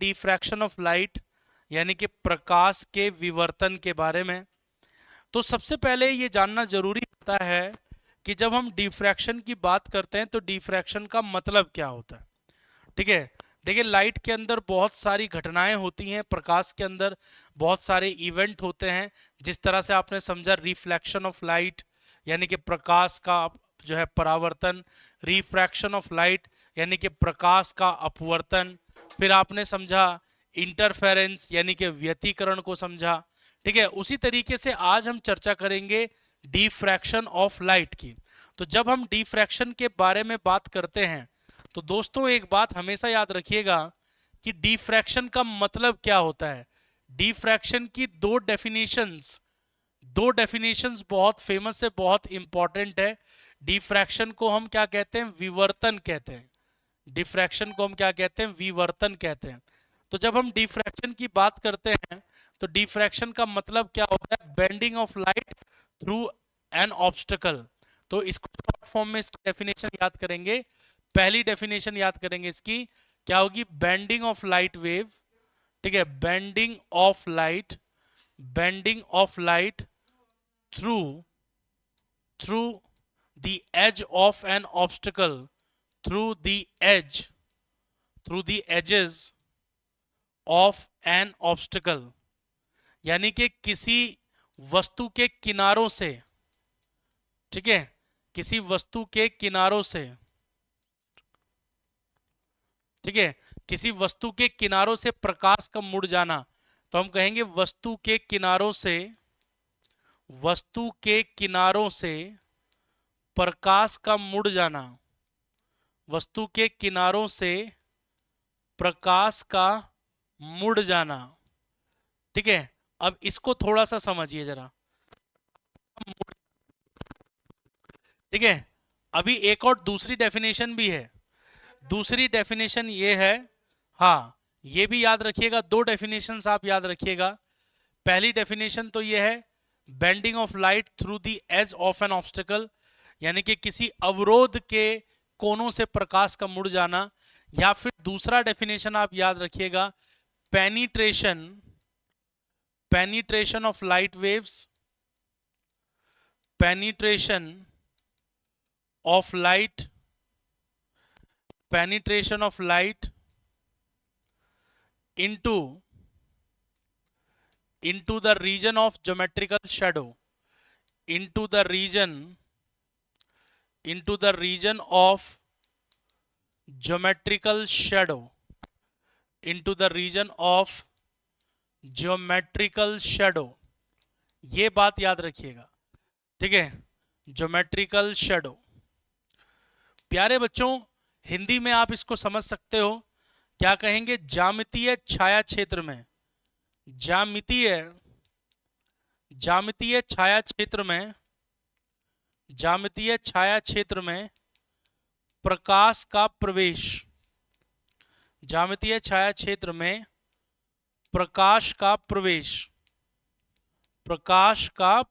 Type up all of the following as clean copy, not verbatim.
Diffraction of light यानी कि प्रकाश के विवर्तन के बारे में। तो सबसे पहले ये जानना जरूरी होता है कि जब हम डिफ्रैक्शन की बात करते हैं तो डिफ्रैक्शन का मतलब क्या होता है। ठीक है, देखिए लाइट के अंदर बहुत सारी घटनाएं होती हैं, प्रकाश के अंदर बहुत सारे इवेंट होते हैं। जिस तरह से आपने समझा रिफ्लेक्शन ऑफ लाइट यानी कि प्रकाश का जो है परावर्तन, रिफ्रैक्शन ऑफ लाइट यानी कि प्रकाश का अपवर्तन, फिर आपने समझा इंटरफेरेंस यानी कि व्यतिकरण को समझा। ठीक है, उसी तरीके से आज हम चर्चा करेंगे डिफ्रैक्शन ऑफ लाइट की। तो जब हम डिफ्रैक्शन के बारे में बात करते हैं तो दोस्तों एक बात हमेशा याद रखिएगा कि डिफ्रैक्शन का मतलब क्या होता है। डिफ्रैक्शन की दो डेफिनेशंस बहुत फेमस है, बहुत इंपॉर्टेंट है। डिफ्रैक्शन को हम क्या कहते हैं, विवर्तन कहते हैं। डिफ्रैक्शन को हम क्या कहते हैं, विवर्तन कहते हैं। तो जब हम डिफ्रैक्शन की बात करते हैं तो डिफ्रैक्शन का मतलब क्या होता है, bending of light through an obstacle. तो इसको शॉर्ट फॉर्म में इसकी डेफिनेशन याद करेंगे। पहली डेफिनेशन याद करेंगे इसकी, क्या होगी, बेंडिंग ऑफ लाइट वेव। ठीक है, bending of light through the edge of an obstacle, through the edges of an obstacle, यानी कि किसी वस्तु के किनारों से। ठीक है, किसी वस्तु के किनारों से, ठीक है, किसी वस्तु के किनारों से प्रकाश का मुड़ जाना। तो हम कहेंगे वस्तु के किनारों से प्रकाश का मुड़ जाना, वस्तु के किनारों से प्रकाश का मुड़ जाना। ठीक है, अब इसको थोड़ा सा समझिए जरा। ठीक है, अभी एक और दूसरी डेफिनेशन भी है। दूसरी डेफिनेशन ये है, हाँ ये भी याद रखिएगा, दो डेफिनेशंस आप याद रखिएगा। पहली डेफिनेशन तो ये है bending of light through the edge of an obstacle, यानी कि किसी अवरोध के कोनों से प्रकाश का मुड़ जाना। या फिर दूसरा डेफिनेशन आप याद रखिएगा, penetration of light waves, penetration of light into the region of geometrical shadow, into the region of geometrical shadow, into the region of geometrical shadow। ये बात याद रखिएगा। ठीक है, ज्योमेट्रिकल शैडो। प्यारे बच्चों, हिंदी में आप इसको समझ सकते हो, क्या कहेंगे, ज्यामितीय छाया क्षेत्र में, ज्यामितीय छाया क्षेत्र में प्रकाश का प्रवेश, ज्यामितीय छाया क्षेत्र में प्रकाश का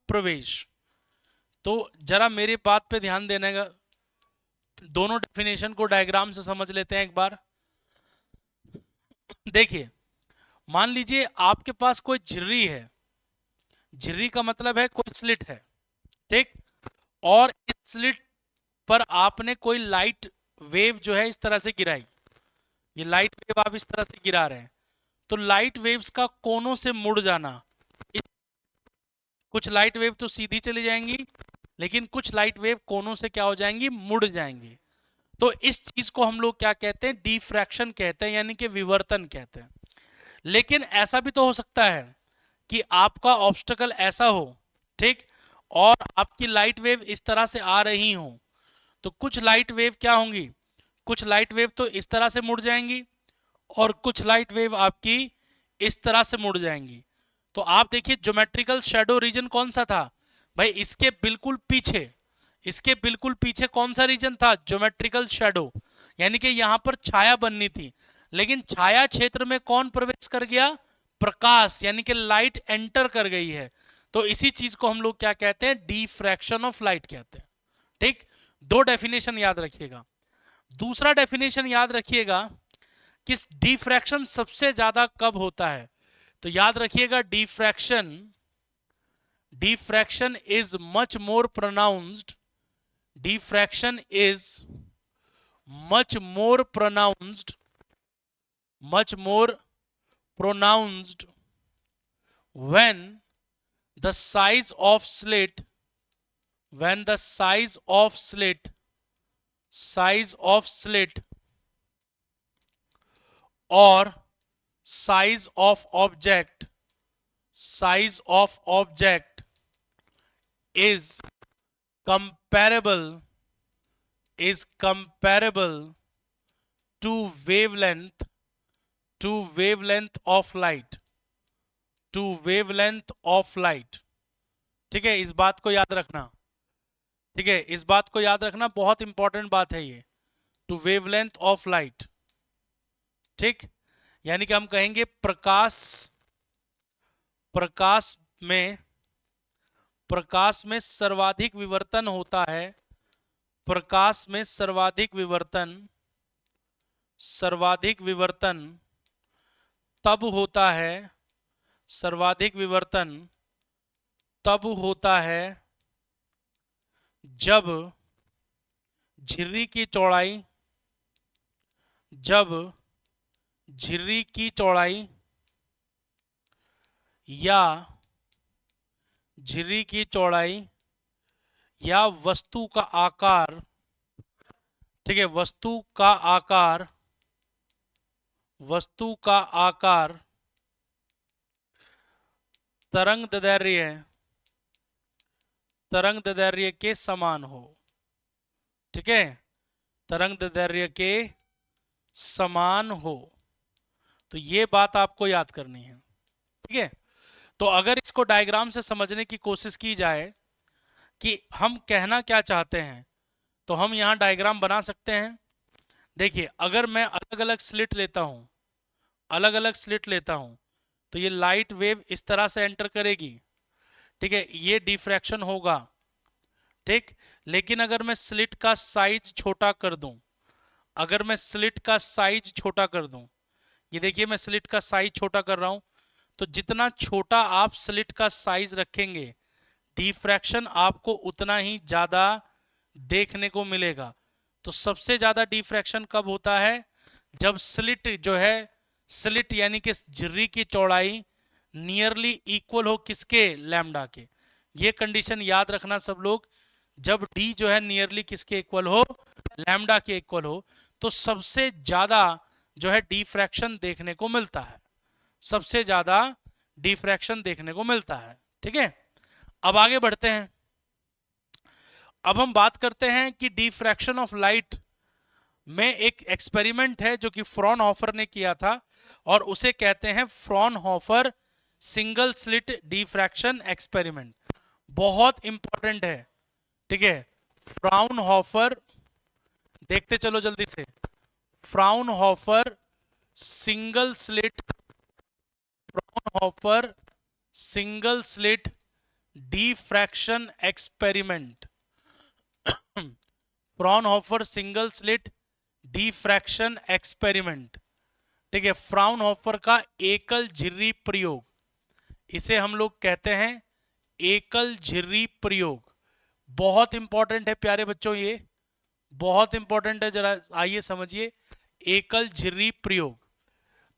प्रवेश। तो जरा मेरी बात पे ध्यान देने का, दोनों डेफिनेशन को डायग्राम से समझ लेते हैं एक बार। देखिए, मान लीजिए आपके पास कोई झिर्री है, झिर्री का मतलब है कोई स्लिट है, ठीक, और इस स्लिट पर आपने कोई लाइट वेव जो है इस तरह से गिराई, ये लाइट वेव आप इस तरह से गिरा रहे हैं। तो लाइट वेव्स का कोनों से मुड़ जाना, कुछ लाइट वेव तो सीधी चली जाएंगी, लेकिन कुछ लाइट वेव कोनों से क्या हो जाएंगी, मुड़ जाएंगी। तो इस चीज को हम लोग क्या कहते हैं, डिफ्रैक्शन कहते हैं, यानी कि विवर्तन कहते हैं। लेकिन ऐसा भी तो हो सकता है कि आपका ऑब्स्टेकल ऐसा हो, ठीक, और आपकी लाइट वेव इस तरह से आ रही हो। तो कुछ लाइट वेव क्या होंगी, कुछ लाइट वेव तो इस तरह से मुड़ जाएंगी और कुछ लाइट वेव आपकी इस तरह से मुड़ जाएंगी। तो आप देखिए ज्योमेट्रिकल शैडो रीजन कौन सा था भाई, इसके बिल्कुल पीछे कौन सा रीजन था, ज्योमेट्रिकल शैडो, यानी कि यहां पर छाया बननी थी। लेकिन छाया क्षेत्र में कौन प्रवेश कर गया, प्रकाश, यानी कि लाइट एंटर कर गई है। तो इसी चीज को हम लोग क्या कहते हैं, डिफ्रैक्शन ऑफ लाइट कहते हैं। ठीक, दो डेफिनेशन याद रखिएगा। दूसरा डेफिनेशन याद रखिएगा, किस डिफ्रैक्शन सबसे ज्यादा कब होता है? तो याद रखिएगा, diffraction is much more pronounced, diffraction is much more pronounced when the size of slit or size of object is comparable to wavelength of light, ठीक है, इस बात को याद रखना, ठीक है, इस बात को याद रखना, बहुत इंपॉर्टेंट बात है ये, टू वेवलेंथ ऑफ लाइट, ठीक। यानी कि हम कहेंगे प्रकाश में सर्वाधिक विवर्तन होता है, प्रकाश में सर्वाधिक विवर्तन तब होता है, सर्वाधिक विवर्तन तब होता है जब झिर्री की चौड़ाई या वस्तु का आकार, ठीक है, वस्तु का आकार तरंगदैर्घ्य के समान हो, ठीक है, तरंगदैर्घ्य के समान हो। तो ये बात आपको याद करनी है, ठीक है। तो अगर इसको डायग्राम से समझने की कोशिश की जाए कि हम कहना क्या चाहते हैं, तो हम यहाँ डायग्राम बना सकते हैं। देखिए, अगर मैं अलग अलग स्लिट लेता हूँ तो ये लाइट वेव इस तरह से एंटर करेगी, ठीक है, ये डिफ्रैक्शन होगा, ठीक। लेकिन अगर मैं स्लिट का साइज छोटा कर दूं, ये देखिए मैं स्लिट का साइज छोटा कर रहा हूं, तो जितना छोटा आप स्लिट का साइज रखेंगे, डिफ्रैक्शन आपको उतना ही ज्यादा देखने को मिलेगा। तो सबसे ज्यादा डिफ्रैक्शन कब होता है? जब स्लिट यानी कि झिर्री की चौड़ाई नियरली इक्वल हो, किसके? लैम्डा के। ये कंडीशन याद रखना सब लोग, जब डी जो है नियरली किसके इक्वल हो? लैम्डा के इक्वल हो, तो सबसे ज्यादा जो है डिफ्रैक्शन देखने को मिलता है, सबसे ज्यादा डिफ्रैक्शन देखने को मिलता है, ठीक है। अब आगे बढ़ते हैं, अब हम बात करते हैं कि डिफ्रैक्शन ऑफ लाइट में एक एक्सपेरिमेंट है जो कि फ्रॉनहोफर ने किया था, और उसे कहते हैं Fraunhofer single slit diffraction experiment. बहुत इंपॉर्टेंट है, ठीक है। फ्राउनहोफर, देखते चलो जल्दी से, Fraunhofer single slit diffraction experiment, Fraunhofer single slit diffraction experiment, ठीक है। फ्राउनहोफर का एकल झिर्री प्रयोग, इसे हम लोग कहते हैं एकल झिर्री प्रयोग। बहुत इंपॉर्टेंट है प्यारे बच्चों, ये बहुत इंपॉर्टेंट है, जरा आइए समझिए, एकल झिर्री प्रयोग।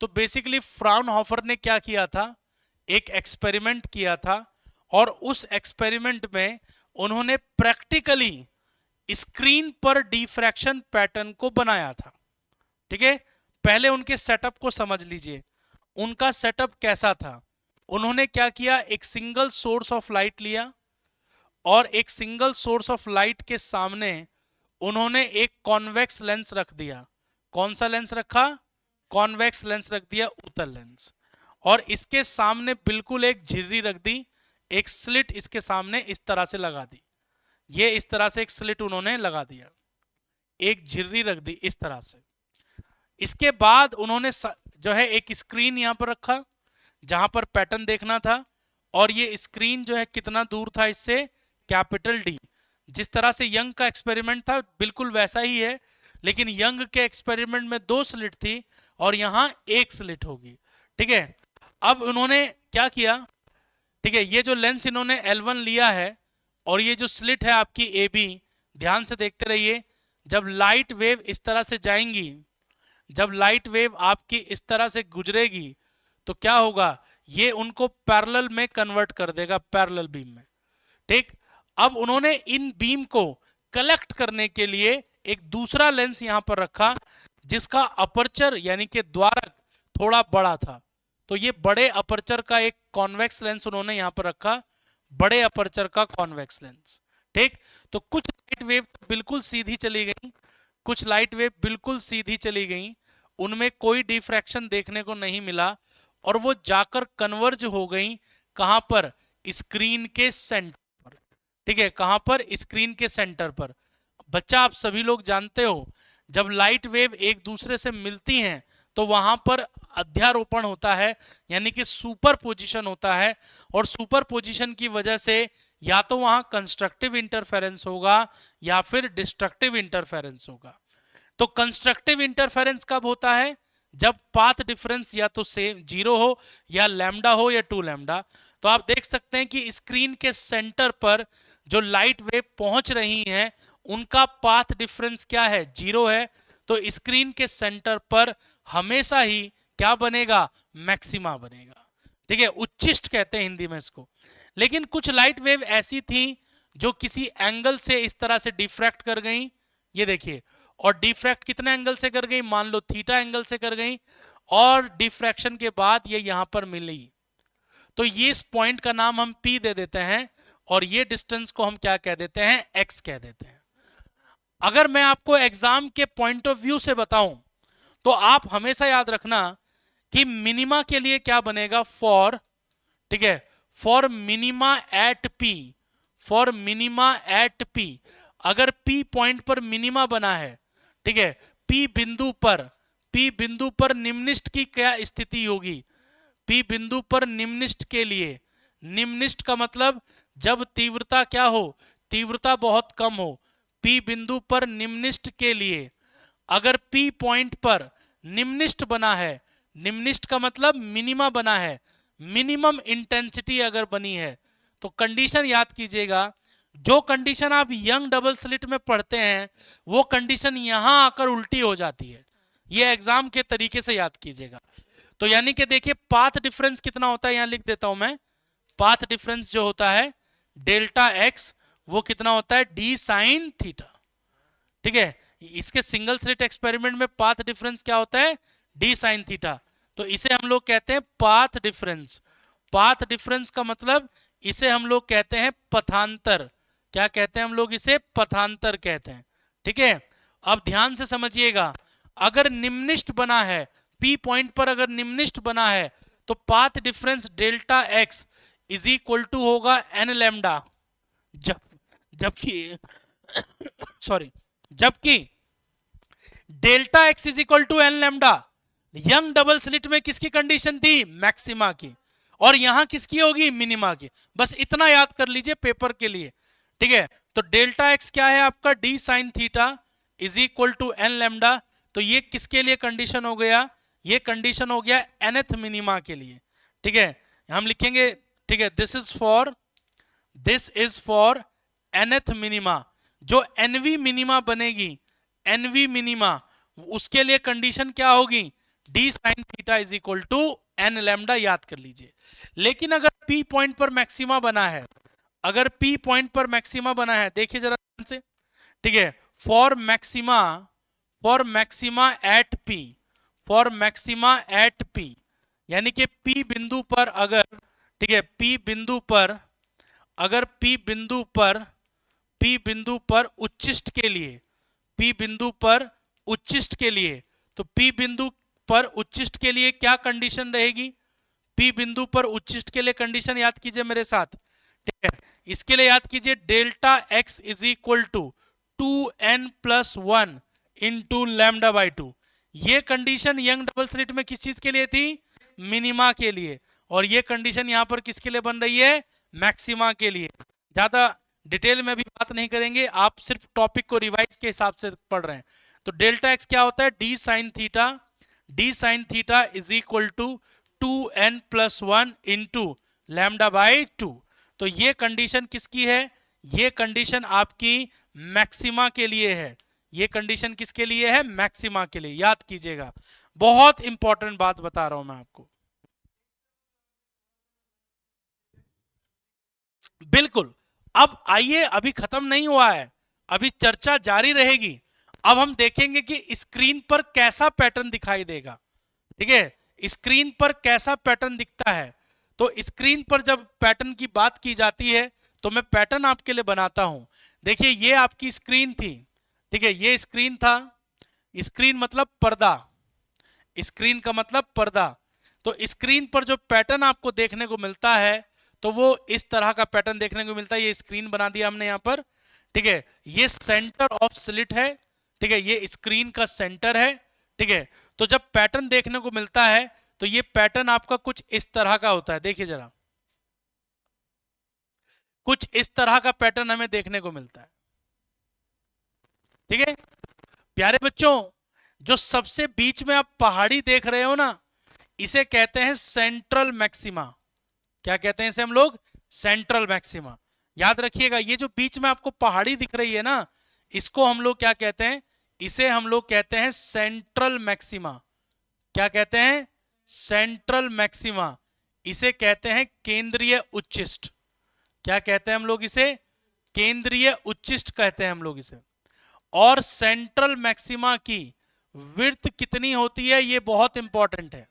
तो बेसिकली फ्राउनहोफर ने क्या किया था? एक एक्सपेरिमेंट किया था, और उस एक्सपेरिमेंट में उन्होंने प्रैक्टिकली स्क्रीन पर डिफ्रैक्शन पैटर्न को बनाया था, ठीक है। पहले उनके सेटअप को समझ लीजिए, उनका सेटअप कैसा था। उन्होंने क्या किया, एक सिंगल सोर्स ऑफ लाइट लिया, और एक सिंगल सोर्स ऑफ लाइट के सामने उन्होंने एक कॉन्वेक्स लेंस रख दिया। कौन सा लेंस रखा? कॉन्वेक्स लेंस रख दिया, उत्तल लेंस। और इसके सामने बिल्कुल एक झिर्री रख दी, एक स्लिट इसके सामने इस तरह से लगा दी, ये इस तरह से एक स्लिट उन्होंने लगा दिया, एक झिर्री रख दी इस तरह से। इसके बाद उन्होंने जो है एक स्क्रीन यहां पर रखा जहां पर पैटर्न देखना था, और ये स्क्रीन जो है कितना दूर था इससे? Capital D. जिस तरह से यंग का एक्सपेरिमेंट था बिल्कुल वैसा ही है, लेकिन यंग के एक्सपेरिमेंट में 2 स्लिट थी, और यहां एक स्लिट होगी। ठीक है, अब उन्होंने क्या किया, ठीक है, ये जो लेंस इन्होंने L1 लिया है और ये जो स्लिट है आपकी AB, ध्यान से देखते रहिए, जब लाइट वेव इस तरह से जाएंगी, जब लाइट वेव आपकी इस तरह से गुजरेगी तो क्या होगा, ये उनको पैरेलल में कन्वर्ट कर देगा, पैरेलल बीम में। ठीक, अब उन्होंने इन बीम को कलेक्ट करने के लिए एक दूसरा लेंस यहां पर रखा जिसका अपर्चर यानी कि द्वारक थोड़ा बड़ा था। तो ये बड़े अपर्चर का एक कॉन्वेक्स लेंस उन्होंने यहां पर रखा, बड़े अपर्चर का कॉन्वेक्स लेंस। ठीक, तो कुछ लाइट वेव बिल्कुल सीधी चली गई, कुछ लाइट वेव बिल्कुल सीधी चली गई, उनमें कोई डिफ्रैक्शन देखने को नहीं मिला और वो जाकर कन्वर्ज हो गई कहां पर, स्क्रीन के सेंटर पर। ठीक है, कहां पर, स्क्रीन के सेंटर पर। बच्चा आप सभी लोग जानते हो जब लाइट वेव एक दूसरे से मिलती हैं तो वहां पर अध्यारोपण होता है, यानी कि सुपर पोजिशन होता है, और सुपर पोजिशन की वजह से या तो वहां कंस्ट्रक्टिव इंटरफेरेंस होगा या फिर डिस्ट्रक्टिव इंटरफेरेंस होगा। तो कंस्ट्रक्टिव इंटरफेरेंस कब होता है, जब पाथ डिफरेंस या तो सेम 0 हो या लैम्डा हो या 2 लैम्डा। तो आप देख सकते हैं कि स्क्रीन के सेंटर पर जो लाइट वेव पहुंच रही हैं उनका पाथ डिफरेंस क्या है, 0 है। तो स्क्रीन के सेंटर पर हमेशा ही क्या बनेगा, मैक्सिमा बनेगा। ठीक है, उच्चिष्ट कहते हैं हिंदी में इसको। लेकिन कुछ लाइट वेव ऐसी थी जो किसी एंगल से इस तरह से डिफ्रैक्ट कर गई, ये देखिए, और डिफ्रैक्ट कितने एंगल से कर गई, मान लो थीटा एंगल से कर गई, और डिफ्रैक्शन के बाद ये यहां पर मिली। तो ये इस पॉइंट का नाम हम P दे देते हैं और ये डिस्टेंस को हम क्या कह देते हैं, X कह देते हैं। अगर मैं आपको एग्जाम के पॉइंट ऑफ व्यू से बताऊं तो आप हमेशा याद रखना कि मिनिमा के लिए क्या बनेगा, फॉर, ठीक है, for minima at P, for minima at P। अगर P पॉइंट पर मिनिमा बना है, ठीक है, P बिंदु पर निम्निष्ट की क्या स्थिति होगी, P बिंदु पर निम्निष्ट के लिए, निम्निष्ट का मतलब जब तीव्रता क्या हो, तीव्रता बहुत कम हो, P बिंदु पर निम्निष्ट के लिए। अगर P पॉइंट पर निम्निष्ट बना है, निम्निष्ट का मतलब मिनिमा बना है, मिनिमम इंटेंसिटी अगर बनी है, तो कंडीशन याद कीजिएगा, जो कंडीशन आप यंग डबल स्लिट में पढ़ते हैं वो कंडीशन यहां आकर उल्टी हो जाती है। ये एग्जाम के तरीके से याद कीजिएगा। तो यानी कि देखिए पाथ डिफरेंस कितना होता है, यहां लिख देता हूं मैं, पाथ डिफरेंस जो होता है डेल्टा एक्स वो कितना होता है, डी साइन थीटा। ठीक है, इसके सिंगल स्लिट एक्सपेरिमेंट में पाथ डिफरेंस क्या होता है, डी साइन थीटा। तो इसे हम लोग कहते हैं पाथ डिफरेंस। पाथ डिफरेंस का मतलब इसे हम लोग कहते हैं पथांतर। क्या कहते हैं हम लोग इसे, पथांतर कहते हैं। ठीक है, अब ध्यान से समझिएगा, अगर निम्निष्ट बना है, P पॉइंट पर अगर निम्निष्ट बना है तो path difference delta x is equal to होगा एन लैम्डा, जबकि सॉरी, जबकि delta x is equal to n lambda Young double slit में किसकी कंडीशन थी, मैक्सिमा की, और यहां किसकी होगी, मिनिमा की। बस इतना याद कर लीजिए पेपर के लिए। ठीक है, तो डेल्टा एक्स क्या है आपका, d sine theta is equal to n lambda. तो ये किसके लिए कंडीशन हो गया, ये कंडीशन हो गया nth मिनिमा के लिए। ठीक है, हम लिखेंगे, ठीक है, this is for nth minima. जो nv मिनिमा बनेगी, nv मिनिमा, उसके लिए कंडीशन क्या होगी, d sine theta is equal to n lambda, याद कर लीजिए। लेकिन अगर P पॉइंट पर मैक्सिमा बना है, अगर P पॉइंट पर मैक्सिमा बना है, देखिए जरा ध्यान से, ठीक है, for maxima eight P, for maxima eight P, यानी कि P बिंदु पर अगर, ठीक है, P बिंदु पर अगर P बिंदु पर उच्चिष्ट के लिए, P बिंदु पर उच्चिष्ट के लिए, तो P बिंदु पर उच्चिष्ट के लिए क्या कंडीशन रहेगी, P बिंदु पर उच्चिष्ट के लिए कंडीशन याद कीजिए मेरे साथ। ठीक है, इसके लिए याद कीजिए delta x is equal to 2n+1 into lambda by 2। ये कंडीशन यंग डबल स्लिट में किस चीज के लिए थी, मिनिमा के लिए, और ये कंडीशन यहां पर किसके लिए बन रही है, मैक्सिमा के लिए। ज्यादा डिटेल में भी बात नहीं करेंगे, आप सिर्फ टॉपिक को रिवाइज के हिसाब से पढ़ रहे हैं। तो डेल्टा एक्स क्या होता है, d sine theta, d sine theta is equal to 2n+1 into lambda by 2। तो ये कंडीशन किसकी है? ये कंडीशन आपकी मैक्सिमा के लिए है। ये कंडीशन किसके लिए है? मैक्सिमा के लिए। याद कीजिएगा, बहुत इंपॉर्टेंट बात बता रहा हूं मैं आपको। बिल्कुल। अब आइए, अभी खत्म नहीं हुआ है, अभी चर्चा जारी रहेगी। अब हम देखेंगे कि स्क्रीन पर कैसा पैटर्न दिखाई देगा। ठीक है, स्क्रीन पर कैसा पैटर्न दिखता है। तो स्क्रीन पर जब पैटर्न की बात की जाती है तो मैं पैटर्न आपके लिए बनाता हूं। देखिए, ये आपकी स्क्रीन थी। ठीक है, ये स्क्रीन था। स्क्रीन मतलब पर्दा, स्क्रीन का मतलब पर्दा। तो स्क्रीन पर जो पैटर्न आपको देखने को मिलता है तो वो इस तरह का पैटर्न देखने को मिलता है। ये स्क्रीन बना दिया हमने यहां पर। ठीक है, ये सेंटर ऑफ स्लिट है। ठीक है, ये स्क्रीन का सेंटर है। ठीक है, तो जब पैटर्न देखने को मिलता है तो ये पैटर्न आपका कुछ इस तरह का होता है। देखिए जरा, कुछ इस तरह का पैटर्न हमें देखने को मिलता है। ठीक है प्यारे बच्चों, जो सबसे बीच में आप पहाड़ी देख रहे हो ना, इसे कहते हैं सेंट्रल मैक्सिमा। क्या कहते हैं इसे हम लोग? Central maxima. याद रखिएगा, ये जो बीच में आपको पहाड़ी दिख रही है ना, इसको हम लोग क्या कहते हैं? इसे हम लोग कहते हैं सेंट्रल मैक्सिमा। क्या कहते हैं? Central maxima. इसे कहते हैं केंद्रीय उच्चिष्ट। क्या कहते हैं हम लोग इसे? केंद्रीय उच्चिष्ट कहते हैं हम लोग इसे। और सेंट्रल मैक्सिमा की विड्थ कितनी होती है, ये बहुत इंपॉर्टेंट है।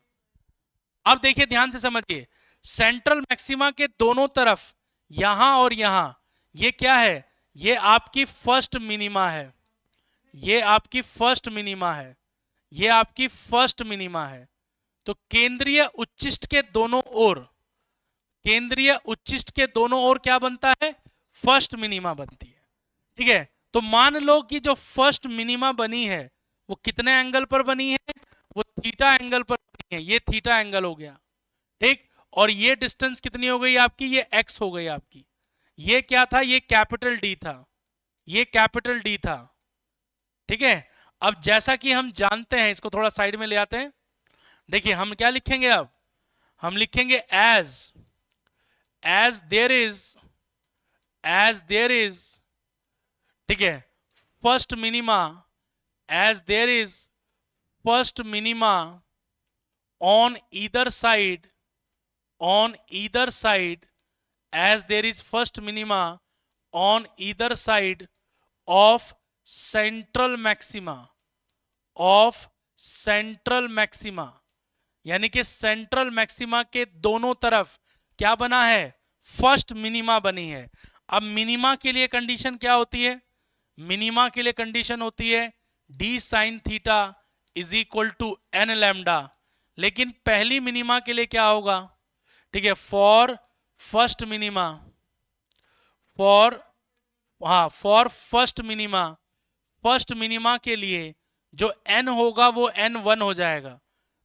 अब देखिए, ध्यान से समझिए, सेंट्रल मैक्सिमा के दोनों तरफ, यहां और यहां, ये क्या है? ये आपकी फर्स्ट मिनिमा है। ये आपकी फर्स्ट मिनिमा है। ये आपकी फर्स्ट मिनिमा है। तो केंद्रीय उच्चिष्ट के दोनों ओर, केंद्रीय उच्चिष्ट के दोनों ओर क्या बनता है? फर्स्ट मिनिमा बनती है। ठीक है, तो मान लो कि जो फर्स्ट मिनिमा बनी है वो कितने एंगल पर बनी है? वो थीटा एंगल पर बनी है। ये थीटा एंगल हो गया। ठीक, और ये डिस्टेंस कितनी हो गई आपकी? ये एक्स हो गई आपकी। ये क्या था? ये कैपिटल डी था। ये कैपिटल डी था। ठीक है, अब जैसा कि हम जानते हैं, इसको थोड़ा साइड में ले आते हैं। देखिए, हम क्या लिखेंगे अब? हम लिखेंगे एज देयर इज, ठीक है, first minima, as there is first minima on either side, as there is first minima on either side of central maxima, यानी कि सेंट्रल मैक्सिमा के दोनों तरफ क्या बना है? फर्स्ट मिनिमा बनी है। अब मिनिमा के लिए कंडीशन क्या होती है? मिनिमा के लिए कंडीशन होती है d sine theta is equal to n lambda. लेकिन पहली मिनिमा के लिए क्या होगा? ठीक है, for first minima, for first minima के लिए जो n होगा वो n1 हो जाएगा।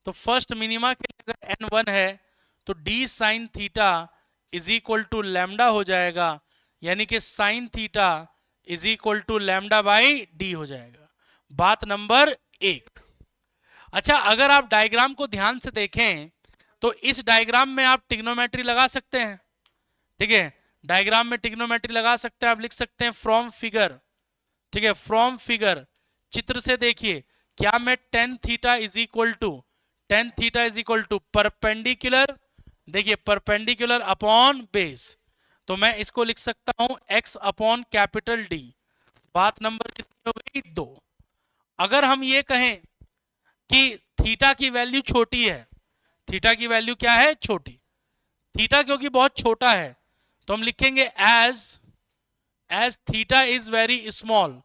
तो फर्स्ट मिनिमा के लिए अगर n1 है तो d sine theta is equal to lambda हो जाएगा, यानी कि sine theta is equal to lambda by d हो जाएगा। बात नंबर 1। अच्छा, अगर आप डायग्राम को ध्यान से देखें तो इस डायग्राम में आप ट्रिग्नोमेट्री लगा सकते हैं। ठीक है, डायग्राम में ट्रिग्नोमेट्री लगा सकते हैं। आप लिख सकते हैं फ्रॉम फिगर। ठीक है, फ्रॉम फिगर, चित्र से देखिए, क्या मैं tan theta is equal to perpendicular, देखिए परपेंडिकुलर अपॉन बेस, तो मैं इसको लिख सकता हूं x अपॉन कैपिटल डी। बात नंबर कितनी हो गई? 2। अगर हम ये कहें कि थीटा की वैल्यू छोटी है, थीटा की वैल्यू क्या है? छोटी। थीटा क्योंकि बहुत छोटा है तो हम लिखेंगे as theta is very small.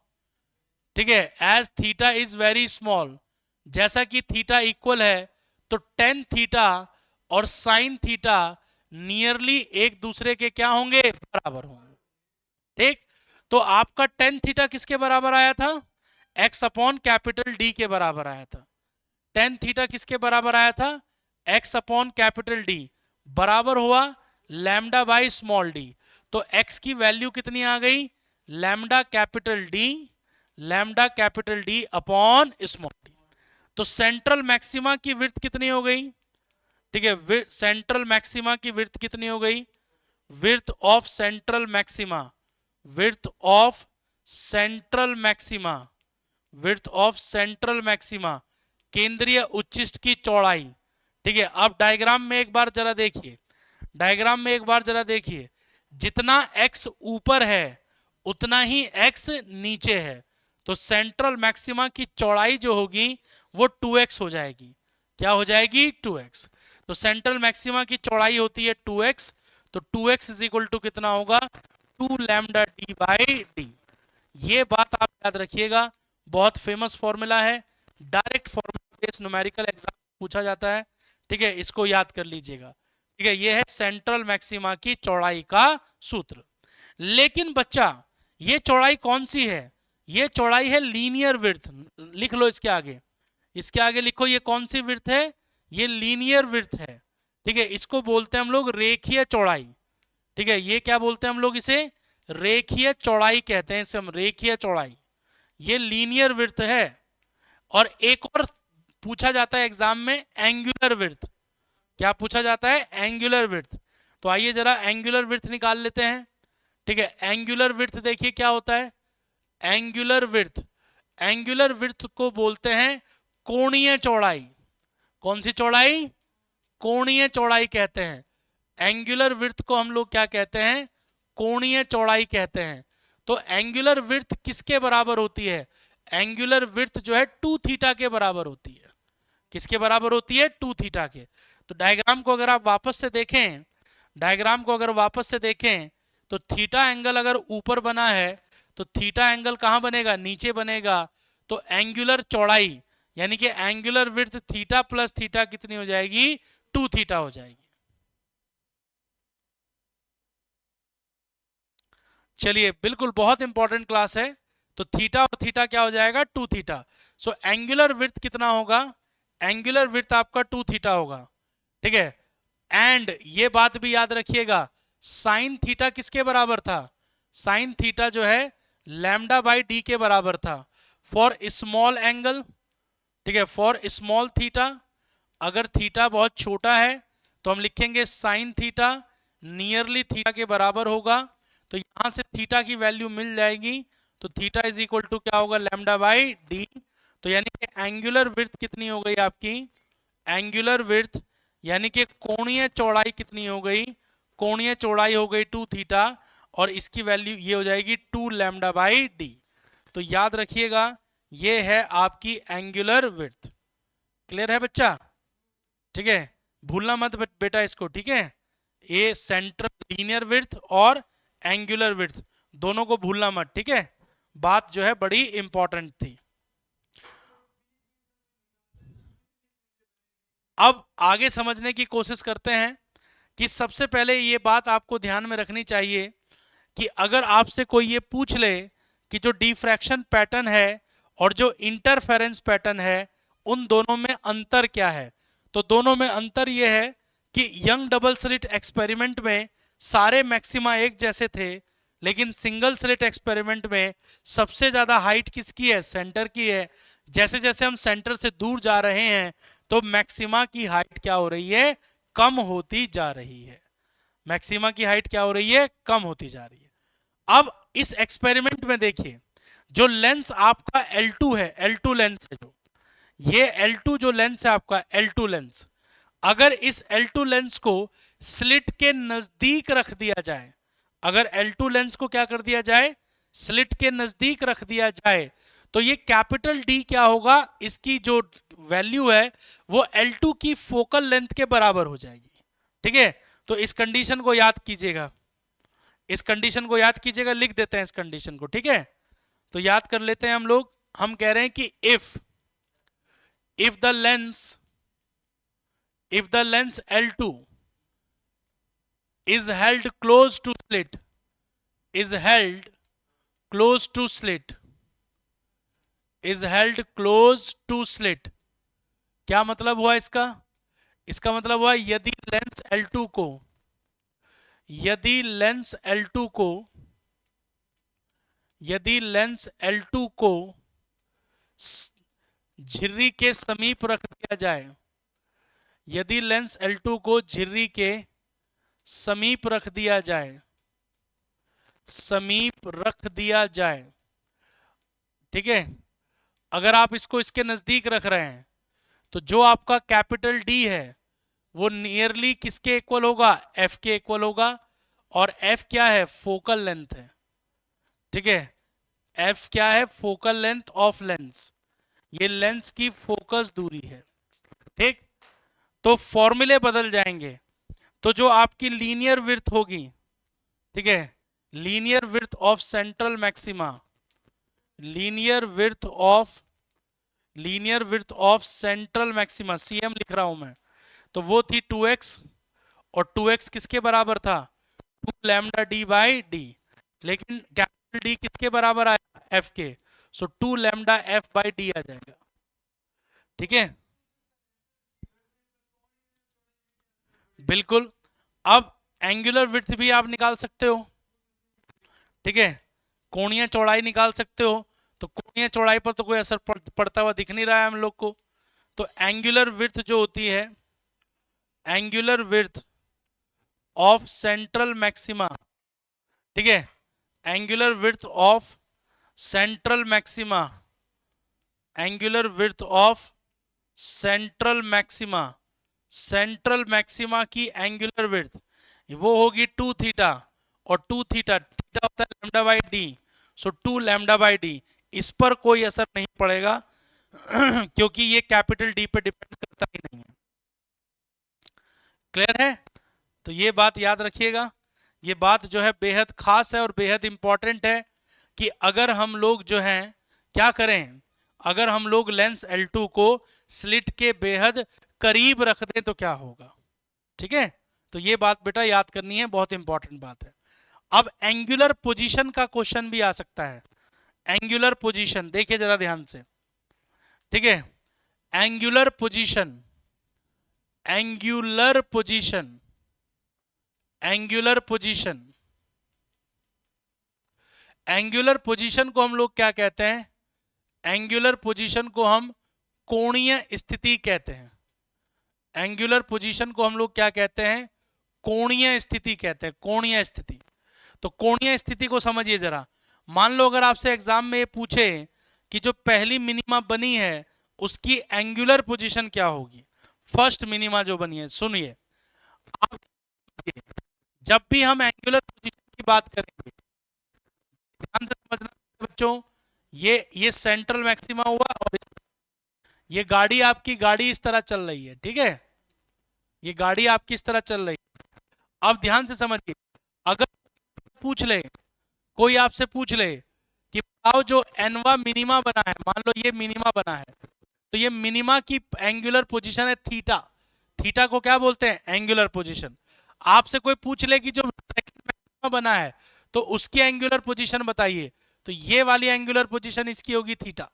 ठीक है, as theta is very small, जैसा कि थीटा इक्वल है तो टेन थीटा और साइन थीटा नियरली एक दूसरे के क्या होंगे? बराबर होंगे। ठीक, तो आपका टेन थीटा किसके बराबर आया था? x अपॉन कैपिटल डी के बराबर आया था। टेन थीटा किसके बराबर आया था? x अपॉन कैपिटल डी, बराबर हुआ लैम्डा बाई स्मॉल डी। तो x की वैल्यू कितनी आ गई? Lambda capital D upon small D. तो सेंट्रल मैक्सिमा की विड्थ कितनी हो गई? ठीक है, सेंट्रल मैक्सिमा की विड्थ कितनी हो गई? Width of central maxima, width of central maxima, width of central maxima, केंद्रीय उच्चिष्ट की चौड़ाई। ठीक है, अब डायग्राम में एक बार जरा देखिए, डायग्राम में एक बार जरा देखिए, जितना x ऊपर है उतना ही x नीचे है, तो सेंट्रल मैक्सिमा की चौड़ाई जो होगी वो 2x हो जाएगी। क्या हो जाएगी? 2x। तो सेंट्रल मैक्सिमा की चौड़ाई होती है 2x, तो 2x इज इक्वल टू कितना होगा? 2 लैम्डा डी बाई डी। ये बात आप याद रखिएगा, बहुत फेमस फॉर्मूला है, direct formula based numerical exam पूछा जाता है। ठीक है, इसको याद कर लीजिएगा। ठीक है, ये है सेंट्रल मैक्सिमा की चौड़ाई का सूत्र। लेकिन बच्चा, ये चौड़ाई कौन सी है? ये चौड़ाई है लीनियर विड्थ। लिख लो इसके आगे, इसके आगे लिखो, ये कौन सी विड्थ है? ये लीनियर विड्थ है। ठीक है, इसको बोलते हैं हम लोग रेखीय चौड़ाई। ठीक है, ये क्या बोलते हैं हम लोग? इसे रेखीय चौड़ाई कहते हैं, इसे हम रेखीय चौड़ाई। ये लीनियर विड्थ है। और एक और पूछा जाता है एग्जाम में, एंगुलर विड्थ। क्या पूछा जाता है? Angular width. तो आइए जरा एंगुलर विड्थ निकाल लेते हैं। ठीक है, एंगुलर विड्थ देखिए क्या होता है। एंगुलर विड्थ, एंगुलर विड्थ को बोलते हैं कोणीय चौड़ाई। कौन सी चौड़ाई? कोणीय चौड़ाई कहते हैं। एंगुलर विड्थ को हम लोग क्या कहते हैं? कोणीय चौड़ाई कहते हैं। तो एंगुलर विड्थ किसके बराबर होती है? एंगुलर विड्थ जो है 2 थीटा के बराबर होती है। किसके बराबर होती है? 2 थीटा के। तो डायग्राम को अगर आप वापस से देखें, डायग्राम को अगर वापस से देखें, तो थीटा एंगल अगर ऊपर बना है तो थीटा एंगल कहां बनेगा? नीचे बनेगा। तो एंगुलर चौड़ाई यानी कि angular width theta plus theta कितनी हो जाएगी? 2 थीटा हो जाएगी। चलिए, बिल्कुल बहुत इंपॉर्टेंट क्लास है। तो थीटा और थीटा क्या हो जाएगा? 2 थीटा। सो एंगुलर विड्थ कितना होगा? एंगुलर विड्थ आपका 2 थीटा होगा। ठीक है, एंड ये बात भी याद रखिएगा, साइन थीटा किसके बराबर था? साइन थीटा जो है लैम्डा बाई डी के बराबर था फॉर स्मॉल एंगल। ठीक है, फॉर स्मॉल थीटा, अगर थीटा बहुत छोटा है तो हम लिखेंगे साइन थीटा नियरली थीटा के बराबर होगा। तो यहां से थीटा की वैल्यू मिल जाएगी, तो थीटा इज इक्वल टू क्या होगा? Lambda by D. तो यानी कि एंगुलर विड्थ कितनी हो गई आपकी? एंगुलर विड्थ यानी कि कोणीय चौड़ाई कितनी हो गई? कोणीय चौड़ाई हो गई 2 थीटा, और इसकी वैल्यू ये हो जाएगी 2 लैम्डा बाई डी। तो याद रखिएगा, ये है आपकी एंगुलर विड्थ। क्लियर है बच्चा? ठीक है, भूलना मत बेटा इसको। ठीक है, ये सेंट्रल लीनियर विड्थ और एंगुलर विड्थ दोनों को भूलना मत। ठीक है, बात जो है बड़ी इंपॉर्टेंट थी। अब आगे समझने की कोशिश करते हैं कि सबसे पहले ये बात आपको ध्यान में रखनी चाहिए कि अगर आपसे कोई ये पूछ ले कि जो डिफ्रैक्शन पैटर्न है और जो इंटरफेरेंस पैटर्न है उन दोनों में अंतर क्या है, तो दोनों में अंतर ये है कि यंग डबल स्लिट एक्सपेरिमेंट में सारे मैक्सिमा एक जैसे थे, लेकिन सिंगल स्लिट एक्सपेरिमेंट में सबसे ज्यादा हाइट किसकी है? सेंटर की है। जैसे जैसे हम सेंटर से दूर जा रहे हैं तो मैक्सिमा की हाइट क्या हो रही है? कम होती जा रही है। मैक्सिमा की हाइट क्या हो रही है? कम होती जा रही है। अब इस एक्सपेरिमेंट में देखिए, जो लेंस आपका L2 है, L2 लेंस है, जो ये L2 जो लेंस है आपका L2 लेंस, अगर इस L2 लेंस को स्लिट के नजदीक रख दिया जाए, अगर L2 लेंस को क्या कर दिया जाए? स्लिट के नजदीक रख दिया जाए, तो ये कैपिटल D क्या होगा? इसकी जो वैल्यू है वो L2 की फोकल लेंथ के बराबर हो जाएगी। ठीक है, तो इस कंडीशन को याद कीजिएगा, इस कंडीशन को याद कीजिएगा, लिख देते हैं इस कंडीशन को। ठीक है, तो याद कर लेते हैं हम लोग। हम कह रहे हैं कि if the lens L2 is held close to slit, is held close to slit, is held close to slit, क्या मतलब हुआ इसका? इसका मतलब हुआ यदि लेंस L2 को, यदि लेंस L2 को, यदि लेंस L2 को झिर्री के समीप रख दिया जाए, यदि लेंस L2 को झिर्री के समीप रख दिया जाए, समीप रख दिया जाए, ठीक है, अगर आप इसको इसके नजदीक रख रहे हैं तो जो आपका कैपिटल डी है वो नियरली किसके इक्वल होगा, एफ के इक्वल होगा, और एफ क्या है, फोकल लेंथ है, ठीक है, एफ क्या है, फोकल लेंथ ऑफ लेंस, ये लेंस की फोकस दूरी है, ठीक। तो फॉर्मूले बदल जाएंगे, तो जो आपकी लीनियर विड्थ होगी, ठीक है, linear width of central maxima, linear width of central maxima, CM लिख रहा हूं मैं, तो वो थी 2x, और 2x किसके बराबर था, 2 लैम्डा डी बाई डी, लेकिन कैपिटल डी किसके बराबर आया, एफ के, सो 2 लैम्डा एफ बाई डी आ जाएगा, ठीक है, बिल्कुल। अब एंगुलर विड्थ भी आप निकाल सकते हो, ठीक है, कोणीय चौड़ाई निकाल सकते हो, तो कोणीय चौड़ाई पर तो कोई असर पड़ता हुआ दिख नहीं रहा है हम लोग को, तो एंगुलर विड्थ जो होती है, angular width of central maxima, ठीक है, angular width of central maxima, angular width of central maxima, central maxima की एंगुलर विड्थ वो होगी 2 थीटा, और 2 थीटा होता है lambda by D, so 2 lambda by D, इस पर कोई असर नहीं पड़ेगा क्योंकि ये कैपिटल डी पे डिपेंड करता ही नहीं है, क्लियर है। तो ये बात याद रखिएगा, ये बात जो है बेहद खास है और बेहद इंपॉर्टेंट है कि अगर हम लोग जो हैं क्या करें, अगर हम लोग लेंस L2 को स्लिट के बेहद करीब रख दें तो क्या होगा, ठीक है, तो ये बात बेटा याद करनी है, बहुत इंपॉर्टेंट बात है। अब एंगुलर पोजीशन का क्वेश्चन भी आ सकता है, एंगुलर पोजीशन देखिए जरा ध्यान से, ठीक है, angular position, angular position, angular position, angular position को हम लोग क्या कहते हैं, एंगुलर पोजीशन को हम कोणीय स्थिति कहते हैं, एंगुलर पोजीशन को हम लोग क्या कहते हैं, कोणीय स्थिति कहते हैं, कोणीय स्थिति। तो कोणीय स्थिति को समझिए जरा, मान लो अगर आपसे एग्जाम में ये पूछे कि जो पहली मिनिमा बनी है उसकी एंगुलर पोजीशन क्या होगी, फर्स्ट मिनिमा जो बनी है, सुनिए, आप जब भी हम एंगुलर पोजीशन की बात करेंगे ध्यान से समझना बच्चों, ये सेंट्रल मैक्सिमा हुआ, और ये गाड़ी इस तरह चल रही है, ठीक है, ये गाड़ी आपकी इस तरह चल रही है। अब ध्यान से समझिए, अगर पूछ ले, कोई आपसे पूछ ले कि बताओ जो एनवा मिनिमा बना है, मान लो ये मिनिमा बना है, तो ये मिनिमा की एंगुलर पोजीशन है थीटा, थीटा को क्या बोलते हैं, एंगुलर पोजीशन। आपसे कोई पूछ ले कि जो सेकंड मैक्सिमा बना है तो उसकी एंगुलर पोजीशन बताइए, तो ये वाली एंगुलर पोजीशन इसकी होगी थीटा,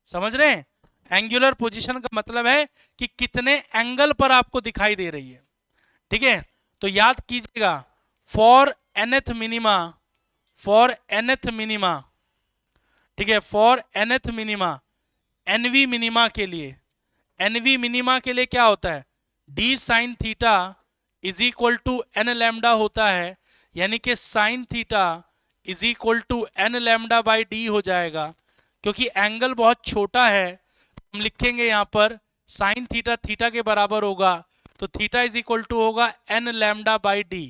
समझ रहे हैं, एंगुलर पोजीशन का मतलब है कि कितने एंगल पर आपको दिखाई दे रही है, ठीक है। तो याद कीजिएगा, for nth minima, for nth minima, ठीक है, फॉर nth मिनिमा, एनवी मिनिमा के लिए, एनवी मिनिमा के लिए क्या होता है, d sine theta is equal to n lambda होता है, यानी कि sine theta is equal to n lambda by d हो जाएगा, क्योंकि एंगल बहुत छोटा है, हम लिखेंगे यहां पर साइन थीटा थीटा के बराबर होगा, तो थीटा इज इक्वल टू होगा एन लैम्डा बाई डी।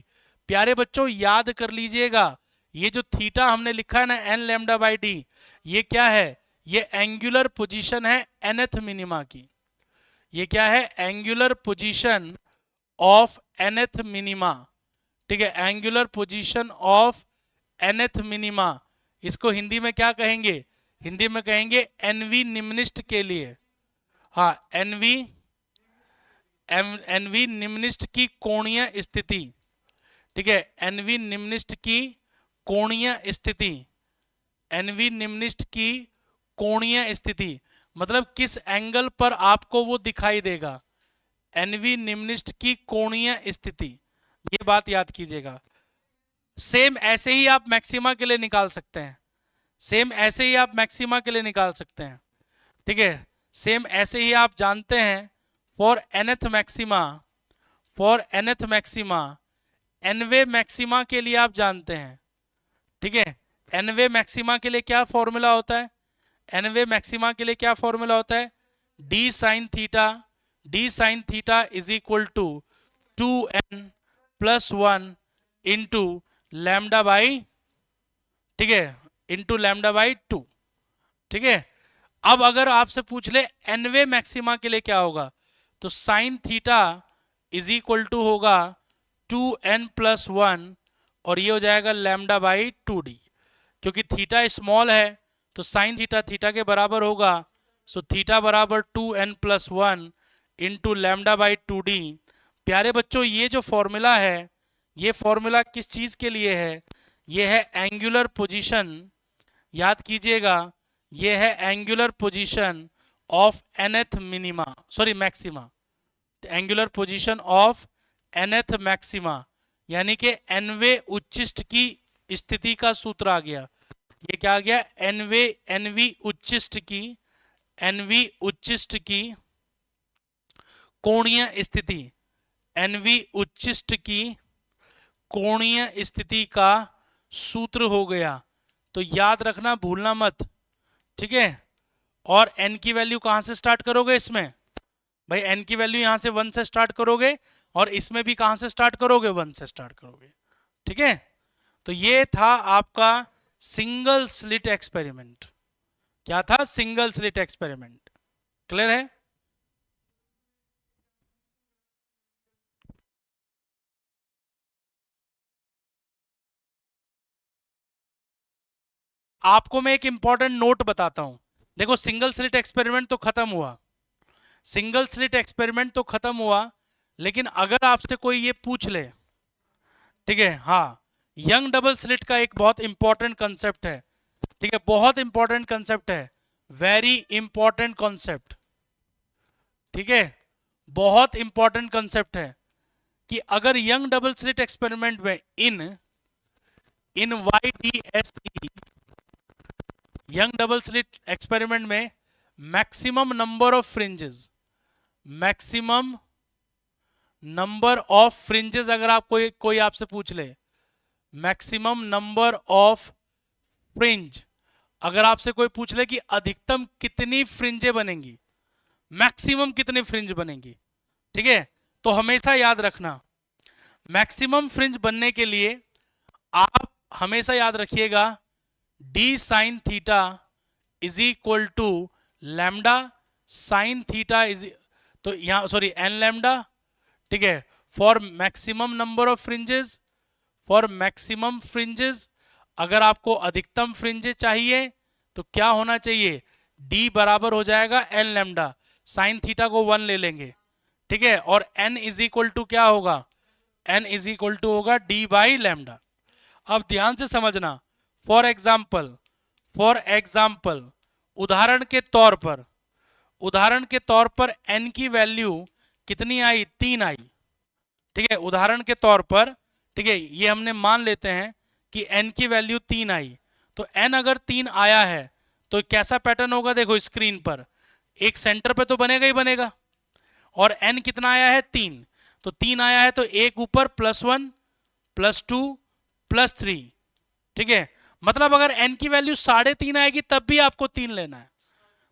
प्यारे बच्चों याद कर लीजिएगा, ये जो थीटा हमने लिखा है ना एन लैम्डा बाई डी, ये क्या है, ये एंगुलर पोजीशन है nth मिनिमा की, ये क्या है, angular position of nth minima, ठीक है, angular position of nth minima, इसको हिंदी में क्या कहेंगे, हिंदी में कहेंगे एनवी निम्निष्ठ के लिए, हाँ एनवी, एनवी निम्निष्ठ की कोणीय स्थिति, ठीक है, एनवी निम्निष्ठ की कोणीय स्थिति, एनवी निम्निष्ठ की कोणीय स्थिति मतलब किस एंगल पर आपको वो दिखाई देगा, एनवी निम्निष्ठ की कोणीय स्थिति, ये बात याद कीजिएगा। सेम ऐसे ही आप मैक्सिमा के लिए निकाल सकते हैं, सेम ऐसे ही आप मैक्सिमा के लिए निकाल सकते हैं, ठीक है, सेम ऐसे ही आप जानते हैं for nth maxima, for nth maxima nवे मैक्सिमा के लिए आप जानते हैं, ठीक है, nवे मैक्सिमा के लिए क्या फॉर्मूला होता है, nवे मैक्सिमा के लिए क्या फॉर्मूला होता है, d sine theta is equal to 2n plus 1 into lambda by, ठीक है, इंटू लैम्डा बाई 2, ठीक है। अब अगर आपसे पूछ ले nवे मैक्सिमा के लिए क्या होगा, तो sine theta is equal to होगा 2n प्लस 1 और ये हो जाएगा लैम्डा बाई 2d, क्योंकि थीटा स्मॉल है तो साइन थीटा थीटा के बराबर होगा, सो थीटा बराबर 2n plus 1 into lambda by 2d। प्यारे बच्चों ये जो फॉर्मूला है, ये फॉर्मूला किस चीज के लिए है, ये है एंगुलर पोजीशन, याद कीजिएगा, ये है angular position of nth minima, sorry maxima, angular position of nth maxima, यानी कि nवे उच्चिष्ट की स्थिति का सूत्र आ गया। ये क्या आ गया, nवी उच्चिष्ट की कोणीय स्थिति, nवी उच्चिष्ट की कोणीय स्थिति का सूत्र हो गया। तो याद रखना, भूलना मत, ठीक है। और n की वैल्यू कहां से स्टार्ट करोगे इसमें, भाई n की वैल्यू यहां से 1 से स्टार्ट करोगे और इसमें भी कहां से स्टार्ट करोगे, 1 से स्टार्ट करोगे, ठीक है। तो ये था आपका सिंगल स्लिट एक्सपेरिमेंट। क्या था, सिंगल स्लिट एक्सपेरिमेंट। क्लियर है? आपको मैं एक इंपॉर्टेंट नोट बताता हूं। देखो सिंगल स्लिट एक्सपेरिमेंट तो खत्म हुआ, सिंगल स्लिट एक्सपेरिमेंट तो खत्म हुआ, लेकिन अगर आपसे कोई ये पूछ ले, ठीक है, हाँ, यंग डबल स्लिट का एक बहुत इंपॉर्टेंट कंसेप्ट है, ठीक है, बहुत इंपॉर्टेंट कंसेप्ट है, वेरी इंपॉर्टेंट कॉन्सेप्ट, ठीक है, बहुत इंपॉर्टेंट कंसेप्ट है कि अगर यंग डबल स्लिट एक्सपेरिमेंट में in YDSE Young double slit experiment में maximum number of fringes, maximum number of fringes, अगर आप कोई आपसे पूछ ले मैक्सिमम नंबर ऑफ फ्रिंज, अगर आपसे कोई पूछ ले कि अधिकतम कितनी फ्रिंजें बनेंगी, मैक्सिमम कितनी फ्रिंज बनेंगी, ठीक है, तो हमेशा याद रखना मैक्सिमम फ्रिंज बनने के लिए आप हमेशा याद रखिएगा d sine theta is equal to lambda sine theta is, तो यहां सॉरी एन लैम्डा, ठीक है, for maximum number of fringes, for maximum fringes अगर आपको अधिकतम फ्रिंजेस चाहिए तो क्या होना चाहिए, डी बराबर हो जाएगा एन लैम्डा, साइन थीटा को 1 ले लेंगे, ठीक है, और एन इज इक्वल टू क्या होगा, एन इज इक्वल टू होगा डी बाई लैम्डा। अब ध्यान से समझना, फॉर एग्जाम्पल उदाहरण के तौर पर n की वैल्यू कितनी आई, 3 आई, ठीक है, उदाहरण के तौर पर, ठीक है, ये हमने मान लेते हैं कि n की वैल्यू 3 आई, तो n अगर 3 आया है तो कैसा पैटर्न होगा, देखो स्क्रीन पर एक सेंटर पे तो बनेगा ही बनेगा, और n कितना आया है, 3, तो 3 आया है तो एक ऊपर +1 +2 +3, ठीक है, मतलब अगर n की वैल्यू 3.5 आएगी तब भी आपको 3 लेना है,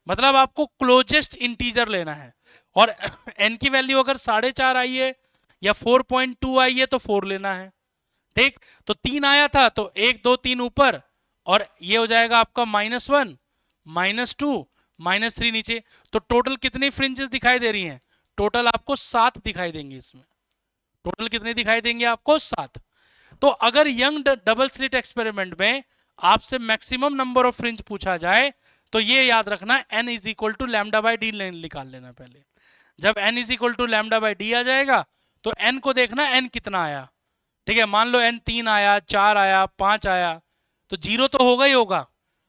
मतलब आपको क्लोजेस्ट इंटीजर लेना है, और n की वैल्यू अगर 4.5 आई है या 4.2 आई है तो 4 लेना है, ठीक। तो 3 आया था तो 1 2 3 ऊपर, और ये हो जाएगा आपका -1 -2 -3 नीचे, तो टोटल कितनी फ्रिंजेस दिखाई दे रही हैं, टोटल आपको 7 दिखाई देंगे, इसमें टोटल कितने दिखाई देंगे आपको, 7। तो अगर यंग डबल स्लिट एक्सपेरिमेंट में आपसे मैक्सिमम नंबर ऑफ फ्रिंज पूछा जाए तो ये याद रखना n is equal to lambda by D निकाल लेना पहले। जब n is equal to lambda by D आ जाएगा तो n को देखना n कितना आया, ठीक है, मान लो n 3 आया, 4 आया, 5 आया, तो 0 तो होगा ही होगा,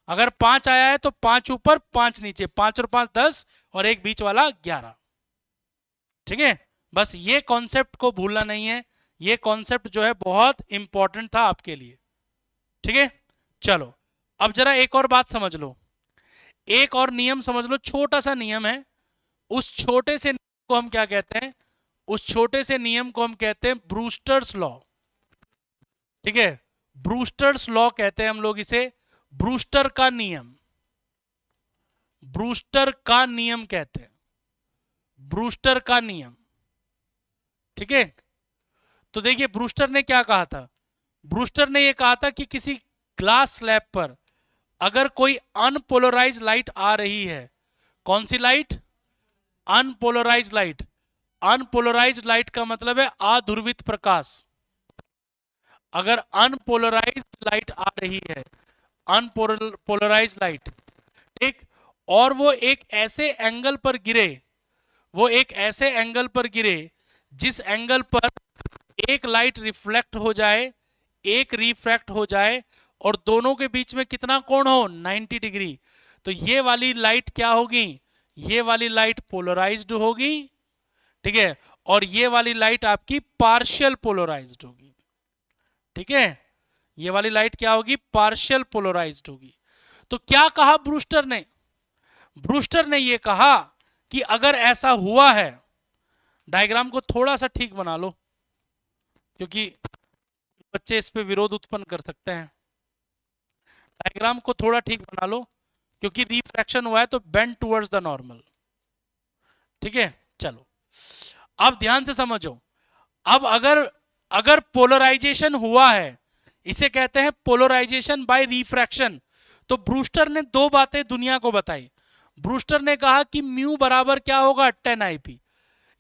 अगर 5 आया है तो 5 ऊपर 5 नीचे, 5 और 5 10 और एक बीच वाला 11, ठीक है। बस ये कॉन्सेप्ट को भूलना नहीं है, ये कॉन्सेप्ट जो है बहुत इंपॉर्टेंट था आपके लिए, ठीक है। चलो अब जरा एक और बात समझ लो, एक और नियम समझ लो, छोटा सा नियम है, उस छोटे से नियम को हम क्या कहते हैं? उस छोटे से नियम को हम कहते हैं ब्रूस्टर्स लॉ। ठीक है, ब्रूस्टर्स लॉ कहते हैं हम लोग इसे, ब्रूस्टर का नियम, ब्रूस्टर का नियम कहते हैं, ब्रूस्टर का नियम। ठीक है, तो देखिए ब्रूस्टर ने क्या कहा था? ब्रूस्टर ने यह कहा था कि किसी ग्लास स्लैब पर अगर कोई अनपोलराइज लाइट आ रही है, कौन सी light? Unpolarise light. Unpolarise light का मतलब है अध्रुवित प्रकाश। अगर अनपोलराइज लाइट आ रही है, अनपोलराइज लाइट, ठीक, और वो एक ऐसे एंगल पर गिरे, वो एक ऐसे एंगल पर गिरे जिस एंगल पर एक लाइट रिफ्लेक्ट हो जाए, एक रिफ्रैक्ट हो जाए, और दोनों के बीच में कितना कोण हो? 90 डिग्री। तो ये वाली लाइट क्या होगी? ये वाली लाइट पोलराइज्ड होगी। ठीक है, और ये वाली लाइट आपकी पार्शियल पोलराइज्ड होगी। ठीक है, ये वाली लाइट क्या होगी? पार्शियल पोलराइज्ड होगी। तो क्या कहा ब्रूस्टर ने? ब्रूस्टर ने ये कहा कि अगर ऐसा हुआ है, डायग्राम को थोड़ा सा ठीक बना लो क्योंकि बच्चे इस पे विरोध उत्पन्न कर सकते हैं। डायग्राम को थोड़ा ठीक बना लो क्योंकि रिफ्रैक्शन हुआ है तो बेंड टुवर्ड्स द नॉर्मल। ठीक है, चलो अब ध्यान से समझो। अब अगर पोलराइजेशन हुआ है, इसे कहते हैं पोलराइजेशन बाय रिफ्रैक्शन। तो ब्रूस्टर ने दो बातें दुनिया को बताई। ब्रूस्टर ने कहा कि म्यू बराबर क्या होगा? 10 आईपी,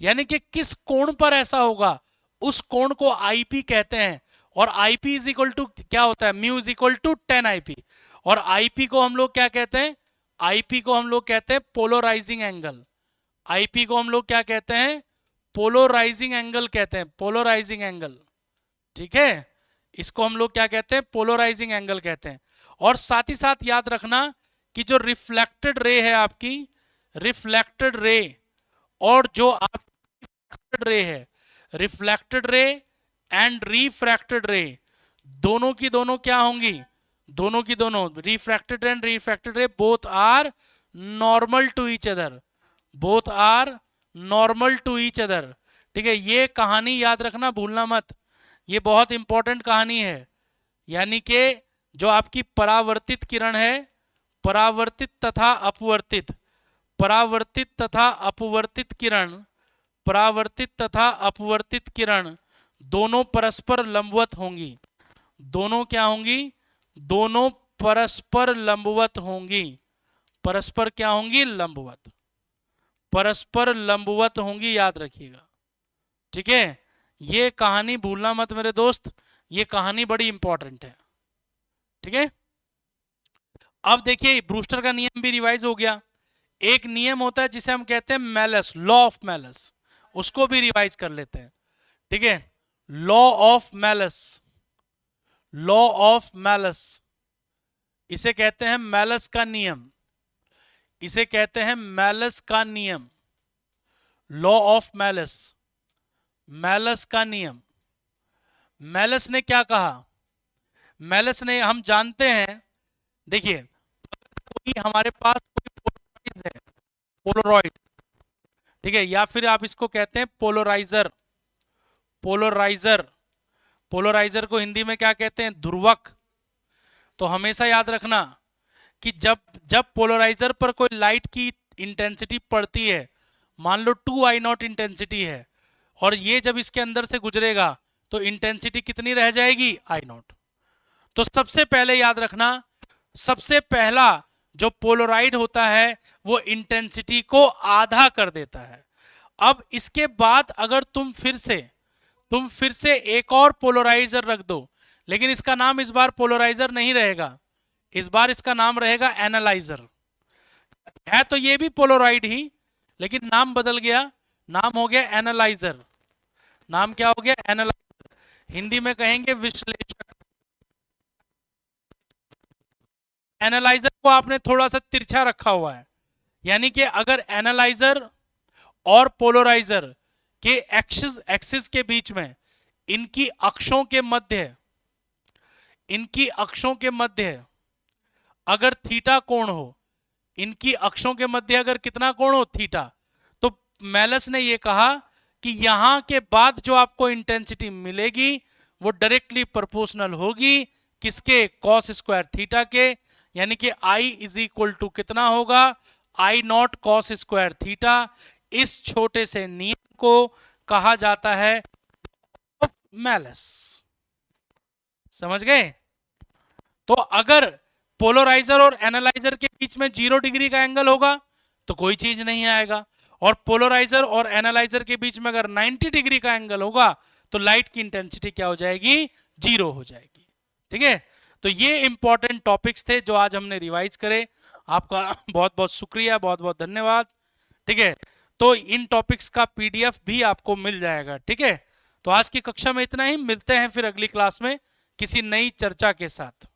यानी कि किस कोण पर ऐसा होगा उस कोण को आईपी कहते हैं। और आईपी इज इक्वल टू क्या होता है? Mu is equal to 10 IP. और आईपी को हम लोग क्या कहते हैं? आईपी को हम लोग कहते हैं पोलराइजिंग एंगल। आईपी को हम लोग क्या कहते हैं? पोलराइजिंग एंगल कहते हैं, पोलराइजिंग एंगल। ठीक है, इसको हम लोग क्या कहते हैं? पोलराइजिंग एंगल कहते हैं। और साथ ही साथ याद रखना कि जो रिफ्लेक्टेड रे है आपकी, रिफ्लेक्टेड रे और जो आप रे है, रिफ्लेक्टेड रे एंड रिफ्रैक्टेड रे, दोनों की दोनों क्या होंगी? दोनों की दोनों, refracted and refracted ray both are normal to each other, both are normal to each other. ठीक है, ये कहानी याद रखना, भूलना मत, ये बहुत इंपॉर्टेंट कहानी है। यानी कि जो आपकी परावर्तित किरण है, परावर्तित तथा अपवर्तित, परावर्तित तथा अपवर्तित किरण, परावर्तित तथा अपवर्तित किरण दोनों परस्पर लंबवत होंगी। दोनों क्या होंगी? दोनों परस्पर लंबवत होंगी। परस्पर क्या होंगी? लंबवत, परस्पर लंबवत होंगी, याद रखिएगा। ठीक है, ये कहानी भूलना मत मेरे दोस्त, ये कहानी बड़ी इंपॉर्टेंट है। ठीक है, अब देखिए ब्रूस्टर का नियम भी रिवाइज हो गया। एक नियम होता है जिसे हम कहते हैं मैलस, लॉ ऑफ मैलस, उसको भी रिवाइज कर लेते हैं। ठीक है, law of malleus, law of malleus, इसे कहते हैं मैलस का नियम, इसे कहते हैं मैलस का नियम, लॉ ऑफ मैलस, मैलस का नियम। मैलस ने क्या कहा? मैलस ने, हम जानते हैं, देखिए कोई हमारे पास कोई पोलराइज है, पोलरॉइड, ठीक है, या फिर आप इसको कहते हैं पोलराइजर, पोलराइजर, पोलराइजर को हिंदी में क्या कहते हैं? ध्रुवक। तो हमेशा याद रखना कि जब जब पोलराइजर पर कोई लाइट की इंटेंसिटी पड़ती है, मान लो 2I0 इंटेंसिटी है, और ये जब इसके अंदर से गुजरेगा तो इंटेंसिटी कितनी रह जाएगी? I0। तो सबसे पहले याद रखना, सबसे पहला जो पोलराइड होता है वो इंटेंसिटी को आधा कर देता है। अब इसके बाद अगर तुम फिर से एक और पोलराइजर रख दो, लेकिन इसका नाम इस बार पोलराइजर नहीं रहेगा, इस बार इसका नाम रहेगा एनालाइजर। है तो ये भी पोलराइड ही, लेकिन नाम बदल गया, नाम हो गया एनालाइजर। नाम क्या हो गया? एनालाइजर। हिंदी में कहेंगे विश्लेषक। एनालाइजर को आपने थोड़ा सा तिरछा रखा हुआ है, यानी कि अगर एनालाइजर और पोलराइजर के एक्सिस के बीच में, इनकी अक्षों के मध्य, इनकी अक्षों के मध्य अगर थीटा कोण हो, इनकी अक्षों के मध्य अगर कितना कोण हो? थीटा, तो मेलस ने ये कहा कि यहां के बाद जो आपको इंटेंसिटी मिलेगी वो डायरेक्टली प्रोपोर्शनल होगी किसके, कॉस स्क्वायर थीटा के, यानी कि I इज इक्वल टू कितना होगा, I not cos square theta. इस छोटे से नियम को कहा जाता है मेलस। समझ गए? तो अगर पोलराइजर और एनालाइजर के बीच में 0 डिग्री का एंगल होगा तो कोई चीज नहीं आएगा, और पोलराइजर और एनालाइजर के बीच में अगर 90 डिग्री का एंगल होगा तो लाइट की इंटेंसिटी क्या हो जाएगी, 0 हो जाएगी। ठीक है, तो ये इंपॉर्टेंट टॉपिक्स थे जो आज हमने रिवाइज करे। आपका बहुत बहुत शुक्रिया, बहुत बहुत धन्यवाद। ठीक है, तो इन टॉपिक्स का पीडीएफ भी आपको मिल जाएगा। ठीक है, तो आज की कक्षा में इतना ही, मिलते हैं फिर अगली क्लास में किसी नई चर्चा के साथ।